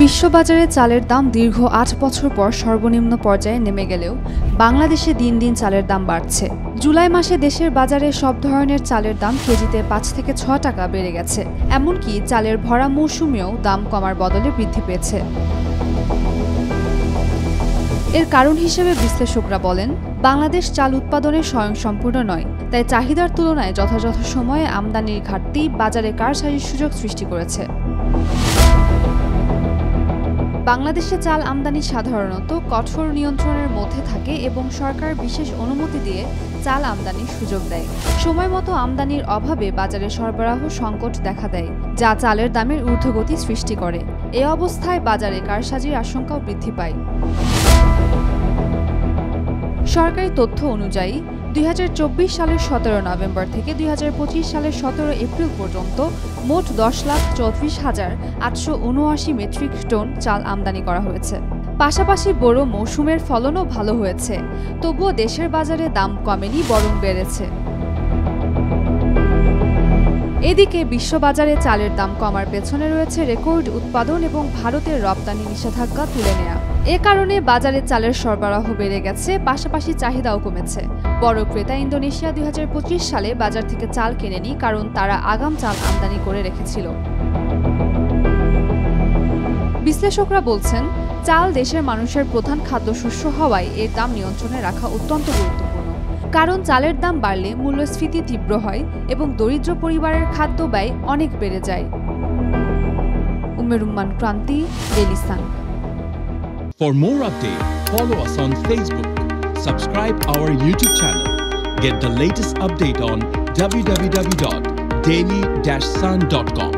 বিশ্ববাজারে চালের দাম দীর্ঘ ৮ বছর পর সর্বনিম্ন পর্যায়ে নেমে গেলেও বাংলাদেশে দিন দিন চালের দাম বাড়ছে। জুলাই মাসে দেশের বাজারে সব ধরনের চালের দাম কেজিতে ৫ থেকে ৬ টাকা বেড়ে গেছে। এমনকি চালের ভরা মৌসুমেও দাম কমার বদলে বৃদ্ধি পেয়েছে। এর কারণ হিসেবে বিশ্লেষকরা বলেন, বাংলাদেশ চাল উৎপাদনে স্বয়ংসম্পূর্ণ নয়, তাই চাহিদার তুলনায় যথাযথ সময়ে আমদানির ঘাটতি বাজারে কারসাজির সুযোগ সৃষ্টি করেছে। বাংলাদেশে চাল আমদানি সাধারণত কঠোর নিয়ন্ত্রণের মধ্যে থাকে এবং সরকার বিশেষ অনুমতি দিয়ে চাল আমদানির সুযোগ দেয়। সময়মতো আমদানির অভাবে বাজারে সরবরাহ সংকট দেখা দেয়, যা চালের দামের ঊর্ধ্বগতি সৃষ্টি করে। এ অবস্থায় বাজারে কারসাজির আশঙ্কাও বৃদ্ধি পায়। সরকারি তথ্য অনুযায়ী ২০২৪ সালের ১৭ নভেম্বর থেকে ২০২৫ সালের ১৭ এপ্রিল পর্যন্ত মোট ১০,৩৪,৮৭৯ মেট্রিক টন চাল আমদানি করা হয়েছে। পাশাপাশি বোরো মৌসুমের ফলনও ভালো হয়েছে, তবুও দেশের বাজারে দাম কমেনি, বরং বেড়েছে। এদিকে বিশ্ববাজারে চালের দাম কমার পেছনে রয়েছে রেকর্ড উৎপাদন এবং ভারতের রপ্তানি নিষেধাজ্ঞা তুলে নেওয়া। এ কারণে বাজারে চালের সরবরাহ বেড়ে গেছে, পাশাপাশি চাহিদাও কমেছে। বড় ক্রেতা ইন্দোনেশিয়া ২০২৫ সালে বাজার থেকে চাল কেনেনি, কারণ তারা আগাম চাল আমদানি করে রেখেছিল। বিশ্লেষকরা বলছেন, চাল দেশের মানুষের প্রধান খাদ্যশস্য হওয়ায় এর দাম নিয়ন্ত্রণে রাখা অত্যন্ত গুরুত্বপূর্ণ। কারণ চালের দাম বাড়লে মূল্যস্ফীতি তীব্র হয় এবং দরিদ্র পরিবারের খাদ্য ব্যয় অনেক বেড়ে যায়। উমেরুম্মান ক্রান্তি, Daily Sun. For more updates, follow us on Facebook, subscribe our YouTube channel, get the latest update on www.daily-sun.com.